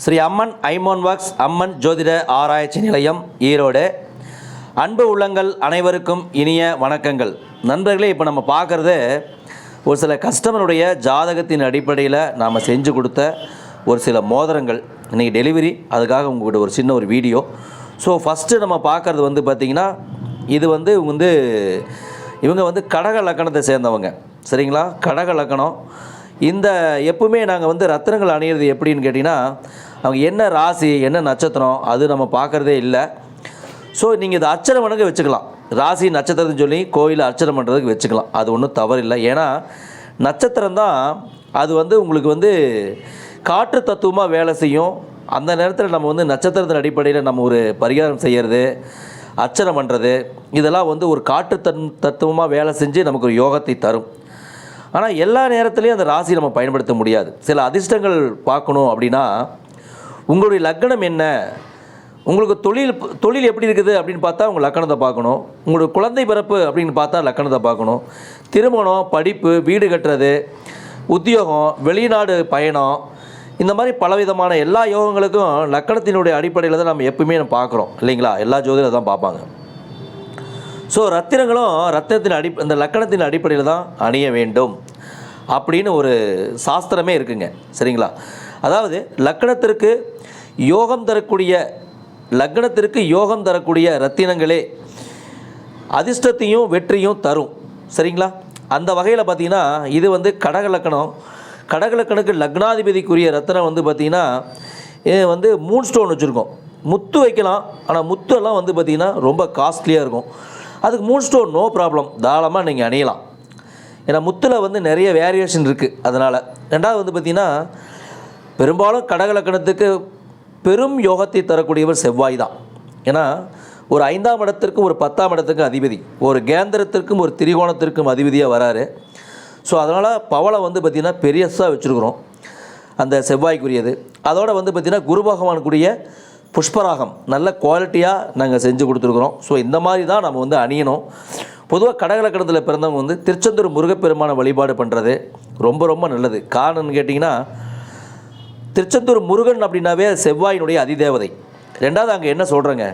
ஸ்ரீ அம்மன் ஐமோன் walks அம்மன் ஜோதிட ஆராய்ச்சி நிலையம் ஈரோடு. அன்பு உள்ளங்கள் அனைவருக்கும் இனிய வணக்கங்கள். நண்பர்களே, இப்போ நம்ம பார்க்குறது ஒரு சில கஸ்டமருடைய ஜாதகத்தின் அடிப்படையில் நாம் செஞ்சு கொடுத்த ஒரு சில மோதிரங்கள். இன்றைக்கி டெலிவரி, அதுக்காக உங்கள்கிட்ட ஒரு சின்ன ஒரு வீடியோ. ஸோ ஃபஸ்ட்டு நம்ம பார்க்குறது பார்த்திங்கன்னா, இது இவங்க கடக லக்கணத்தை சேர்ந்தவங்க. சரிங்களா? கடக லக்கணம். இந்த எப்பவுமே நாங்கள் ரத்தினங்கள் அணியிறது எப்படின்னு கேட்டிங்கன்னா, அவங்க என்ன ராசி என்ன நட்சத்திரம் அது நம்ம பார்க்குறதே இல்லை. ஸோ நீங்கள் இதை அர்ச்சனை பண்ண வச்சுக்கலாம். ராசி நட்சத்திரம்னு சொல்லி கோயிலில் அர்ச்சனை பண்ணுறதுக்கு வச்சுக்கலாம். அது ஒன்றும் தவறில்லை. ஏன்னா நட்சத்திரம் தான் அது உங்களுக்கு காற்று தத்துவமாக வேலை செய்யும். அந்த நேரத்தில் நம்ம நட்சத்திரத்தின் அடிப்படையில் நம்ம ஒரு பரிகாரம் செய்கிறது, அர்ச்சனை பண்ணுறது, இதெல்லாம் ஒரு காற்று தத்துவமாக வேலை செஞ்சு நமக்கு ஒரு யோகத்தை தரும். ஆனால் எல்லா நேரத்துலையும் அந்த ராசி நம்ம பயன்படுத்த முடியாது. சில அதிர்ஷ்டங்கள் பார்க்கணும் அப்படின்னா, உங்களுடைய லக்கணம் என்ன, உங்களுக்கு தொழில் எப்படி இருக்குது அப்படின்னு பார்த்தா உங்கள் லக்கணத்தை பார்க்கணும். உங்களுடைய குழந்தை பிறப்பு அப்படின்னு பார்த்தா லக்கணத்தை பார்க்கணும். திருமணம், படிப்பு, வீடு கட்டுறது, உத்தியோகம், வெளிநாடு பயணம், இந்த மாதிரி பலவிதமான எல்லா யோகங்களுக்கும் லக்கணத்தினுடைய அடிப்படையில் தான் நம்ம எப்பவுமே பார்க்குறோம் இல்லைங்களா? எல்லா ஜோதிடரும் தான் பார்ப்பாங்க. ஸோ ரத்தினங்களும் இந்த லக்கணத்தின் அடிப்படையில் தான் அணிய வேண்டும் அப்படின்னு ஒரு சாஸ்திரமே இருக்குங்க. சரிங்களா? அதாவது லக்கணத்திற்கு யோகம் தரக்கூடிய ரத்தினங்களே அதிர்ஷ்டத்தையும் வெற்றியும் தரும். சரிங்களா? அந்த வகையில் பார்த்திங்கன்னா, இது கடக லக்கணம். கடக லக்கணுக்கு லக்னாதிபதிக்குரிய ரத்தினம் பார்த்திங்கன்னா, இது மூன் ஸ்டோன் வச்சுருக்கோம். முத்து வைக்கலாம், ஆனால் முத்தெல்லாம் பார்த்திங்கன்னா ரொம்ப காஸ்ட்லியாக இருக்கும். அதுக்கு மூன் ஸ்டோன் நோ ப்ராப்ளம், தாராளமாக நீங்கள் அணியலாம். ஏன்னா முத்தில் நிறைய வேரியேஷன் இருக்குது. அதனால் ரெண்டாவது பார்த்திங்கன்னா, பெரும்பாலும் கடக லக்கணத்துக்கு பெரும் யோகத்தை தரக்கூடியவர் செவ்வாய் தான். ஏன்னா ஒரு 5ஆம் இடத்திற்கும் ஒரு 10ஆம் இடத்துக்கும் அதிபதி, ஒரு கேந்திரத்திற்கும் ஒரு திரிகோணத்திற்கும் அதிபதியாக வராரு. ஸோ அதனால் பவளை பார்த்திங்கன்னா பெரியஸாக வச்சுருக்குறோம், அந்த செவ்வாய்க்குரியது. அதோடு பார்த்திங்கன்னா குரு பகவானுக்குரிய புஷ்பராகம் நல்ல குவாலிட்டியாக நாங்கள் செஞ்சு கொடுத்துருக்குறோம். ஸோ இந்த மாதிரி தான் நம்ம அணியணும். பொதுவாக கடகலக்கணத்தில் பிறந்தவங்க திருச்செந்தூர் முருகப்பெருமான வழிபாடு பண்ணுறது ரொம்ப ரொம்ப நல்லது. காரணம்னு கேட்டிங்கன்னா, திருச்செந்தூர் முருகன் அப்படின்னாவே செவ்வாயினுடைய அதிதேவதை. ரெண்டாவது அங்கே என்ன சொல்கிறேங்க,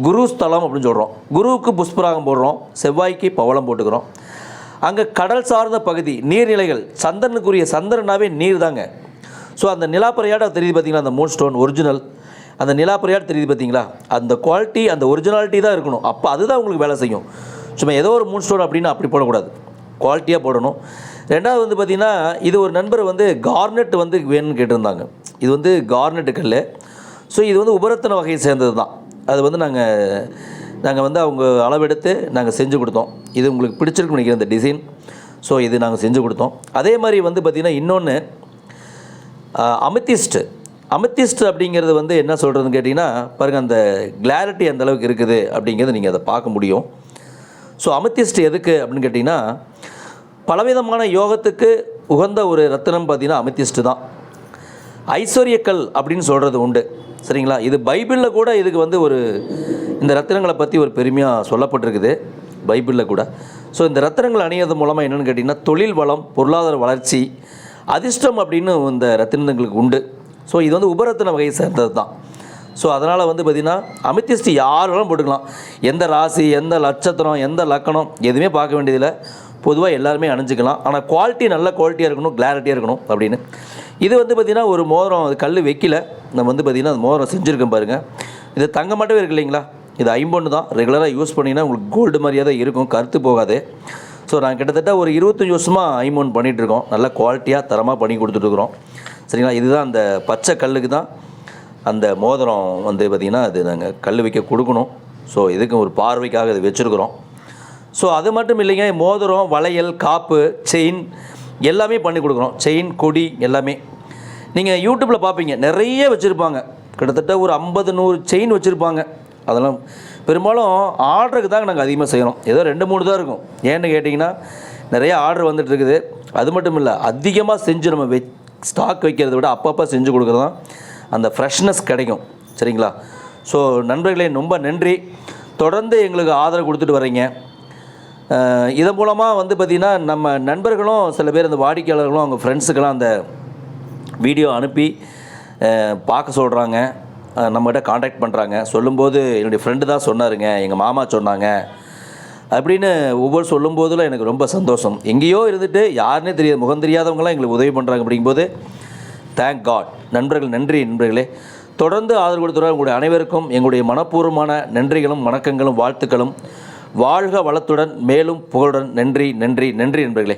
குரு ஸ்தலம் அப்படின்னு சொல்கிறோம். குருவுக்கு புஷ்பராகம் போடுறோம், செவ்வாய்க்கு பவளம் போட்டுக்கிறோம். அங்கே கடல் சார்ந்த பகுதி, நீர்நிலைகள், சந்திரனாவே நீர் தாங்க. ஸோ அந்த நிலாப்பறையாட தெரியுது பார்த்திங்களா, அந்த மூன் ஸ்டோன் ஒரிஜினல், அந்த நிலாப்பறையாட தெரியுது பார்த்திங்களா, அந்த குவாலிட்டி, அந்த ஒரிஜினாலிட்டி தான் இருக்கணும். அப்போ அதுதான் உங்களுக்கு வேலை செய்யும். சும்மா ஏதோ ஒரு மூன் ஸ்டோன் அப்படின்னா அப்படி போடக்கூடாது, குவாலிட்டியாக போடணும். ரெண்டாவது பார்த்திங்கன்னா, இது ஒரு நண்பர் கார்னெட் வேணும்னு கேட்டிருந்தாங்க. இது கார்னெட்டு கல். ஸோ இது உபரத்தின வகையை சேர்ந்தது தான். அது நாங்கள் அவங்க அளவெடுத்து நாங்கள் செஞ்சு கொடுத்தோம். இது உங்களுக்கு பிடிச்சிருக்குன்னு நினைக்கிறேன் இந்த டிசைன். ஸோ இது நாங்கள் செஞ்சு கொடுத்தோம். அதே மாதிரி பார்த்திங்கன்னா இன்னொன்று அமித்திஸ்ட் அப்படிங்கிறது என்ன சொல்கிறதுன்னு கேட்டிங்கன்னா, பாருங்கள் அந்த கிளாரிட்டி அந்த அளவுக்கு இருக்குது அப்படிங்கிறது நீங்கள் அதை பார்க்க முடியும். ஸோ அமித்திஸ்ட் எதுக்கு அப்படின்னு கேட்டிங்கன்னா, பலவிதமான யோகத்துக்கு உகந்த ஒரு ரத்தினம் பார்த்திங்கன்னா அமித்திஸ்ட் தான். ஐஸ்வர்யக்கல் அப்படின்னு சொல்கிறது உண்டு. சரிங்களா? இது பைபிளில் கூட இதுக்கு இந்த ரத்தினங்களை பற்றி ஒரு பெருமையாக சொல்லப்பட்டிருக்குது பைபிளில் கூட. ஸோ இந்த ரத்தினங்கள் அணியது மூலமாக என்னென்னு கேட்டிங்கன்னா, தொழில் வளம், பொருளாதார வளர்ச்சி, அதிர்ஷ்டம் அப்படின்னு இந்த ரத்தினங்களுக்கு உண்டு. ஸோ இது உபரத்தின வகையை சேர்ந்தது தான். ஸோ அதனால் பார்த்திங்கன்னா அமித்திஸ்ட் யாரெல்லாம் போட்டுக்கலாம். எந்த ராசி, எந்த நட்சத்திரம், எந்த லக்கணம் எதுவுமே பார்க்க வேண்டியதில்லை. பொதுவாக எல்லாருமே அணிஞ்சிக்கலாம். ஆனால் குவாலிட்டி நல்ல குவாலிட்டியாக இருக்கணும், கிளாரிட்டியாக இருக்கணும் அப்படின்னு. இது பார்த்திங்கன்னா ஒரு மோதிரம், அது கல் வைக்கல, நம்ம பார்த்திங்கன்னா அந்த மோதிரம் செஞ்சுருக்கேன் பாருங்கள். இது தங்க மட்டுமே இருக்குது இல்லைங்களா? இது ஐம்பொன்று தான். ரெகுலராக யூஸ் பண்ணிங்கன்னா உங்களுக்கு கோல்டு மாதிரியே தான் இருக்கும், கருத்து போகாது. ஸோ நாங்கள் கிட்டத்தட்ட ஒரு 25 வருஷமாக ஐம்பொன் பண்ணிகிட்ருக்கோம். நல்ல குவாலிட்டியாக தரமாக பண்ணி கொடுத்துட்ருக்குறோம். சரிங்களா? இதுதான் அந்த பச்சை கல்லுக்கு தான் அந்த மோதிரம் பார்த்திங்கன்னா அது நாங்கள் கல் வைக்க கொடுக்கணும். ஸோ இதுக்கு ஒரு பார்வைக்காக இது வச்சுருக்குறோம். ஸோ அது மட்டும் இல்லைங்க, மோதிரம், வளையல், காப்பு, செயின் எல்லாமே பண்ணி கொடுக்குறோம். செயின், கொடி எல்லாமே நீங்கள் யூடியூப்பில் பார்ப்பீங்க, நிறைய வச்சுருப்பாங்க. கிட்டத்தட்ட ஒரு 50-100 செயின் வச்சுருப்பாங்க. அதெல்லாம் பெரும்பாலும் ஆர்டருக்கு தாங்க நாங்கள் அதிகமாக செய்கிறோம். ஏதோ 2-3 தான் இருக்கும். ஏன்னு கேட்டிங்கன்னா, நிறைய ஆர்டர் வந்துட்டுருக்குது. அது மட்டும் இல்லை, அதிகமாக செஞ்சு நம்ம ஸ்டாக் வைக்கிறத விட அப்பப்போ செஞ்சு கொடுக்குறது தான் அந்த ஃப்ரெஷ்னஸ் கிடைக்கும். சரிங்களா? ஸோ நண்பர்களே, ரொம்ப நன்றி. தொடர்ந்து எங்களுக்கு ஆதரவு கொடுத்துட்டு வர்றீங்க. இதன் மூலமாக பார்த்திங்கன்னா நம்ம நண்பர்களும் சில பேர், அந்த வாடிக்கையாளர்களும் அவங்க ஃப்ரெண்ட்ஸுக்கெல்லாம் அந்த வீடியோ அனுப்பி பார்க்க சொல்கிறாங்க, நம்மகிட்ட காண்டாக்ட் பண்ணுறாங்க. சொல்லும்போது என்னுடைய ஃப்ரெண்டு தான் சொன்னாருங்க, எங்கள் மாமா சொன்னாங்க அப்படின்னு ஒவ்வொரு சொல்லும்போதில் எனக்கு ரொம்ப சந்தோஷம். எங்கேயோ இருந்துட்டு யாருன்னே தெரியாது, முகம் தெரியாதவங்களாம் எங்களுக்கு உதவி பண்ணுறாங்க அப்படிங்கும்போது தேங்க் காட். நண்பர்கள், நன்றி நண்பர்களே. தொடர்ந்து ஆதரவு கொடுத்துற உங்களுடைய அனைவருக்கும் எங்களுடைய மனப்பூர்வமான நன்றிகளும் வணக்கங்களும் வாழ்த்துக்களும். வாழ்க வளத்துடன் மேலும் புகழுடன். நன்றி நன்றி நன்றி நண்பர்களே.